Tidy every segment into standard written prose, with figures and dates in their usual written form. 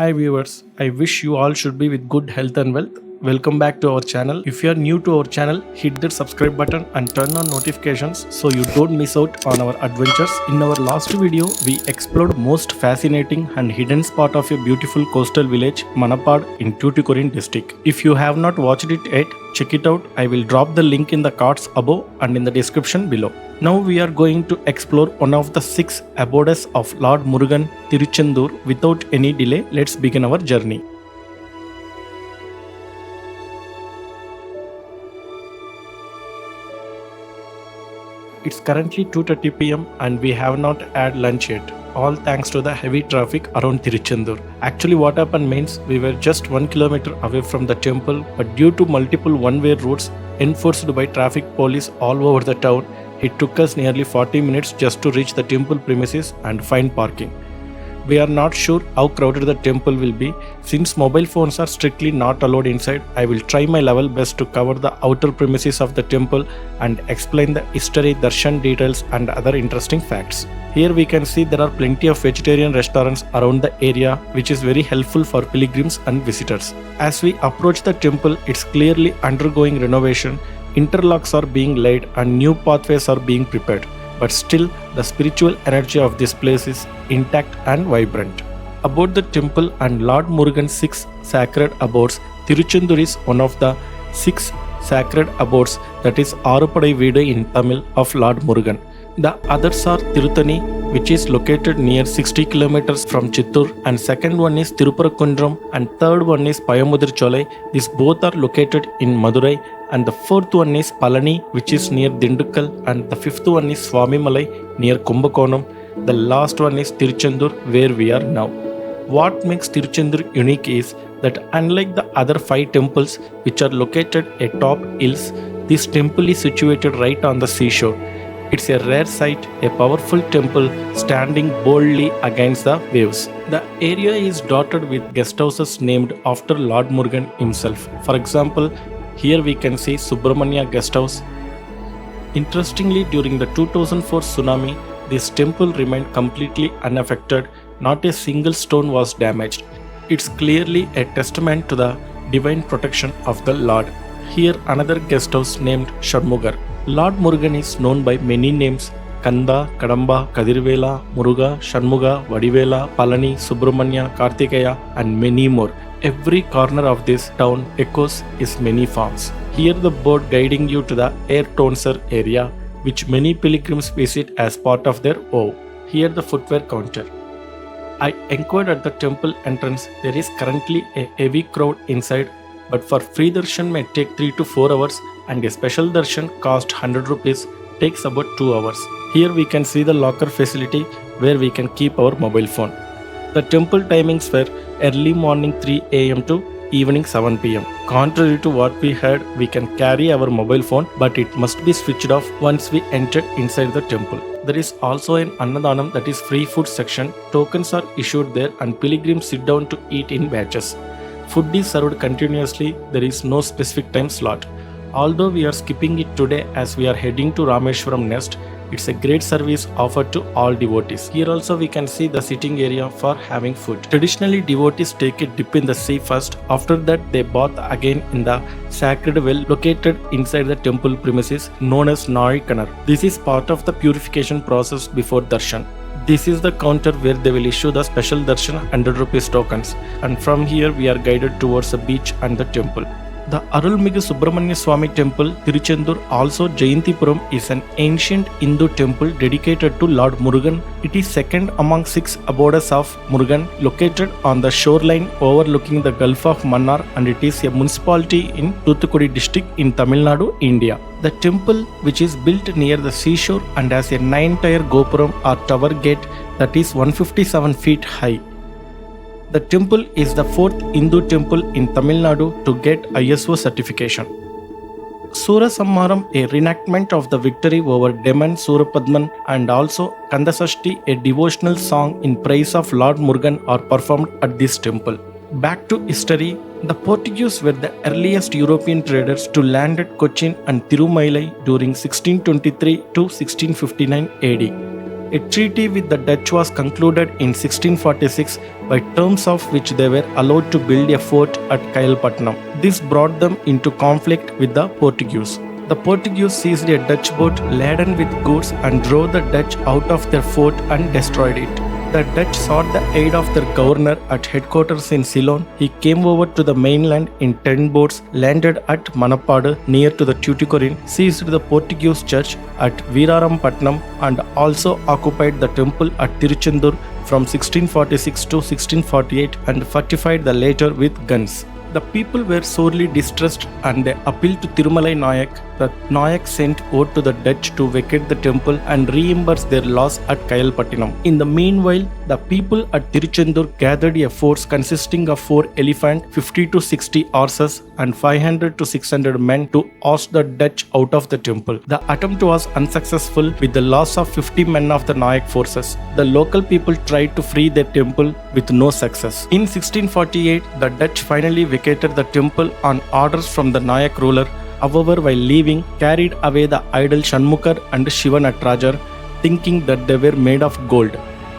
Hi viewers, I wish you all should be with good health and wealth. Welcome back to our channel. If you are new to our channel, hit that subscribe button and turn on notifications so you don't miss out on our adventures. In our last video, we explored most fascinating and hidden spot of a beautiful coastal village, Manapad in Tuticorin district. If you have not watched it yet, check it out. I will drop the link in the cards above and in the description below. Now we are going to explore one of the 6 abodes of Lord Murugan, Tiruchendur. Without any delay, let's begin our journey. It's currently 2:30 pm and we have not had lunch yet, all thanks to the heavy traffic around Tiruchendur. Actually what happened means we were just 1 kilometer away from the temple, but due to multiple one-way routes enforced by traffic police all over the town, it took us nearly 40 minutes just to reach the temple premises and find parking. We are not sure how crowded the temple will be. Since mobile phones are strictly not allowed inside, I will try my level best to cover the outer premises of the temple and explain the history, darshan details and other interesting facts. Here we can see there are plenty of vegetarian restaurants around the area, which is very helpful for pilgrims and visitors. As we approach the temple, it's clearly undergoing renovation. Interlocks are being laid and new pathways are being prepared. But still, the spiritual energy of this place is intact and vibrant. About the temple and Lord Murugan's 6 sacred abodes, Tiruchendur is one of the 6 sacred abodes, that is Arupadai Veedu in Tamil of Lord Murugan. The others are Tirutani, which is located near 60 kilometers from Chittur, and second one is Tiruparankundram and third one is Pandya-Chola. These both are located in Madurai, and the fourth one is Palani, which is near Dindukkal, and the fifth one is Swamimalai near Kumbakonam. The last one is Tiruchendur, where we are now. What makes Tiruchendur unique is that unlike the other 5 temples which are located atop hills, this temple is situated right on the seashore. It's a rare sight, a powerful temple standing boldly against the waves. The area is dotted with guest houses named after Lord Murugan himself. For example, here we can see Subramanya Guest House. Interestingly, during the 2004 tsunami, this temple remained completely unaffected. Not a single stone was damaged. It's clearly a testament to the divine protection of the Lord. Here another guest house named Shanmugar. Lord Murugan is known by many names: Skanda, Kadamba, Kadirvela, Muruga, Shanmuga, Vadivela, Palani, Subramanya, Kartikeya and many more. Every corner of this town echoes his many forms. Here the board guiding you to the Air Tonser area, which many pilgrims visit as part of their vow. Here the footwear counter. I inquired at the temple entrance. There is currently a heavy crowd inside, but for free darshan may take 3 to 4 hours and a special darshan cost 100 rupees, takes about 2 hours. Here we can see the locker facility where we can keep our mobile phone. The temple timings were early morning 3 am to evening 7 pm. Contrary to what we heard, we can carry our mobile phone, but it must be switched off once we enter inside the temple. There is also an Annadanam, that is free food section. Tokens are issued there and pilgrims sit down to eat in batches. Food is served continuously, there is no specific time slot. Although we are skipping it today as we are heading to Rameshwaram next, it's a great service offered to all devotees. Here also we can see the sitting area for having food. Traditionally, devotees take a dip in the sea first. After that, they bath again in the sacred well located inside the temple premises known as Nari. This is part of the purification process before darshan. This is the counter where they will issue the special darshan 100 rupees tokens, and from here we are guided towards the beach and the temple. The Arulmigu Subramanya Swami Temple, Tiruchendur, also Jayantipuram, is an ancient Hindu temple dedicated to Lord Murugan. It is second among 6 abodes of Murugan, located on the shoreline overlooking the Gulf of Mannar, and it is a municipality in Tuticorin district in Tamil Nadu, India. The temple, which is built near the seashore and has a 9-tier Gopuram or tower gate that is 157 feet high. The temple is the 4th Hindu temple in Tamil Nadu to get ISO certification. Surasamharam, a reenactment of the victory over demon Surapadman, and also Kandasashti, a devotional song in praise of Lord Murugan, are performed at this temple. Back to history, the Portuguese were the earliest European traders to land at Cochin and Tirumailai during 1623 to 1659 AD. A treaty with the Dutch was concluded in 1646, by terms of which they were allowed to build a fort at Kailpatnam. This brought them into conflict with the Portuguese. The Portuguese seized a Dutch boat laden with goods and drove the Dutch out of their fort and destroyed it. The Dutch sought the aid of their governor at headquarters in Ceylon. He came over to the mainland in 10 boats, landed at Manapadu near to the Tuticorin, seized the Portuguese church at Veerampatnam and also occupied the temple at Tiruchendur from 1646 to 1648 and fortified the latter with guns. The people were sorely distressed and they appealed to Tirumalai Nayak. The Nayak sent word to the Dutch to vacate the temple and reimburse their loss at Kailpattinam. In the meanwhile, the people at Tiruchendur gathered a force consisting of 4 elephants, 50 to 60 horses and 500 to 600 men to oust the Dutch out of the temple. The attempt was unsuccessful with the loss of 50 men of the Nayak forces. The local people tried to free their temple with no success. In 1648, the Dutch finally vacated the temple on orders from the Nayak ruler. However, while leaving, carried away the idol Shanmukar and Shiva Natrajar, thinking that they were made of gold.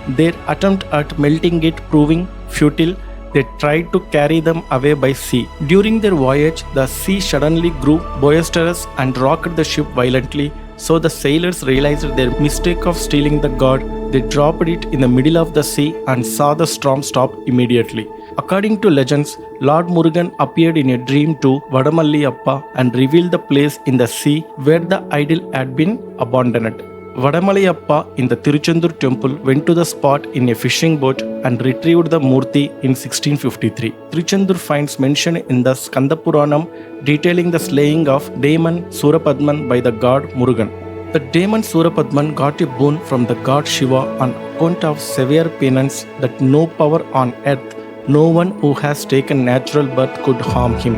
Their attempt at melting it proving futile, they tried to carry them away by sea. During their voyage, the sea suddenly grew boisterous and rocked the ship violently. So the sailors realized their mistake of stealing the god. They dropped it in the middle of the sea and saw the storm stop immediately. According to legends, Lord Murugan appeared in a dream to Vadamaliyappa and revealed the place in the sea where the idol had been abandoned. Vadamaliyappa in the Tiruchendur temple went to the spot in a fishing boat and retrieved the Murti in 1653. Tiruchendur finds mention in the Skanda Puranam detailing the slaying of demon Surapadman by the god Murugan. The demon Surapadman got a boon from the god Shiva on account of severe penance that no power on earth, no one who has taken natural birth could harm him.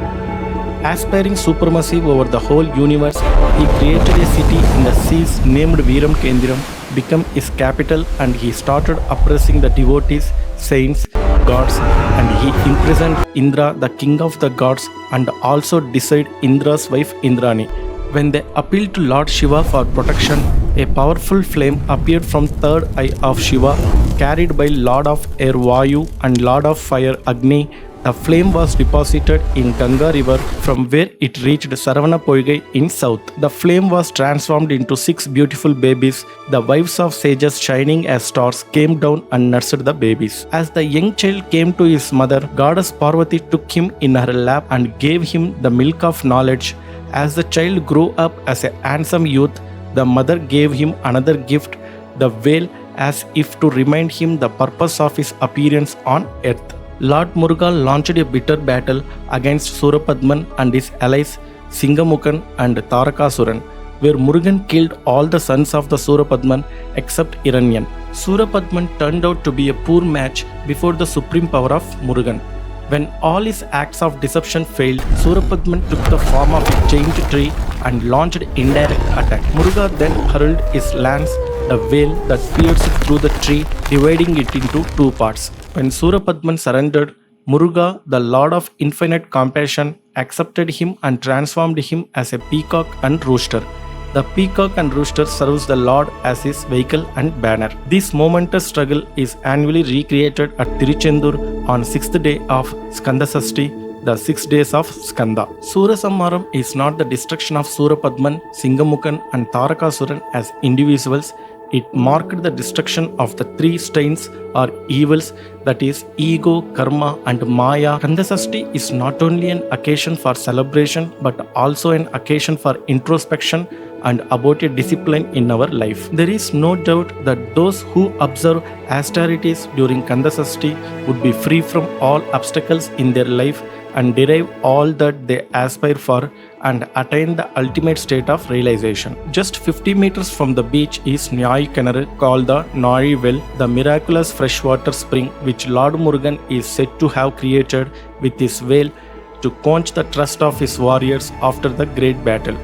Aspiring supremacy over the whole universe, he created a city in the seas named Veeram Kendiram, became his capital, and he started oppressing the devotees, saints, gods, and he imprisoned Indra, the king of the gods, and also disowed Indra's wife Indrani. When they appealed to Lord Shiva for protection, a powerful flame appeared from third eye of Shiva, carried by Lord of Air Vayu and Lord of Fire Agni. The flame was deposited in Ganga river from where it reached Saravana Poigai in south. The flame was transformed into 6 beautiful babies. The wives of sages shining as stars came down and nursed the babies. As the young child came to his mother, goddess Parvati took him in her lap and gave him the milk of knowledge. As the child grew up as a handsome youth, the mother gave him another gift, the veil, as if to remind him the purpose of his appearance on earth. Lord Murugan launched a bitter battle against Surapadman and his allies Singamukan and Tarakasuran, where Murugan killed all the sons of the Surapadman except Iranyan. Surapadman turned out to be a poor match before the supreme power of Murugan. When all his acts of deception failed, Surapadman took the form of a giant tree and launched indirect attack. Murugan then hurled his lance, the veil that pierced through the tree, dividing it into 2 parts. When Surapadman surrendered, Muruga, the Lord of Infinite Compassion, accepted him and transformed him as a peacock and rooster. The peacock and rooster serves the Lord as his vehicle and banner. This momentous struggle is annually recreated at Tiruchendur on 6th day of Skanda Shasti, the 6 days of Skanda. Surasamharam is not the destruction of Surapadman, Singamukan and Tarakasuran as individuals. It marked the destruction of the 3 stains or evils, that is ego, karma and maya. Skanda Shasti is not only an occasion for celebration but also an occasion for introspection and about a discipline in our life. There is no doubt that those who observe austerities during Skanda Shasti would be free from all obstacles in their life and derive all that they aspire for and attain the ultimate state of realization. Just 50 meters from the beach is Nyai Kinar, called the Nari Well, the miraculous freshwater spring which Lord Murugan is said to have created with his veil to quench the thirst of his warriors after the great battle.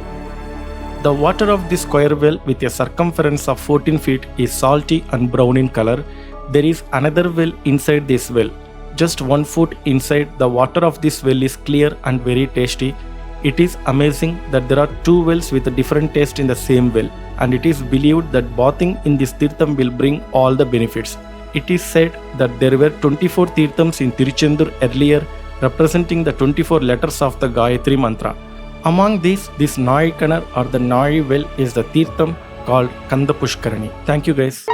The water of this square well with a circumference of 14 feet is salty and brown in color. There is another well inside this well. Just 1 foot inside, the water of this well is clear and very tasty. It is amazing that there are two wells with a different taste in the same well, and it is believed that bathing in this tirtham will bring all the benefits. It is said that there were 24 tirthams in Tiruchendur earlier, representing the 24 letters of the Gayatri mantra. Among these, this Nai Kanar or the Nai well is the tirtham called Kanda Pushkarani. Thank you guys.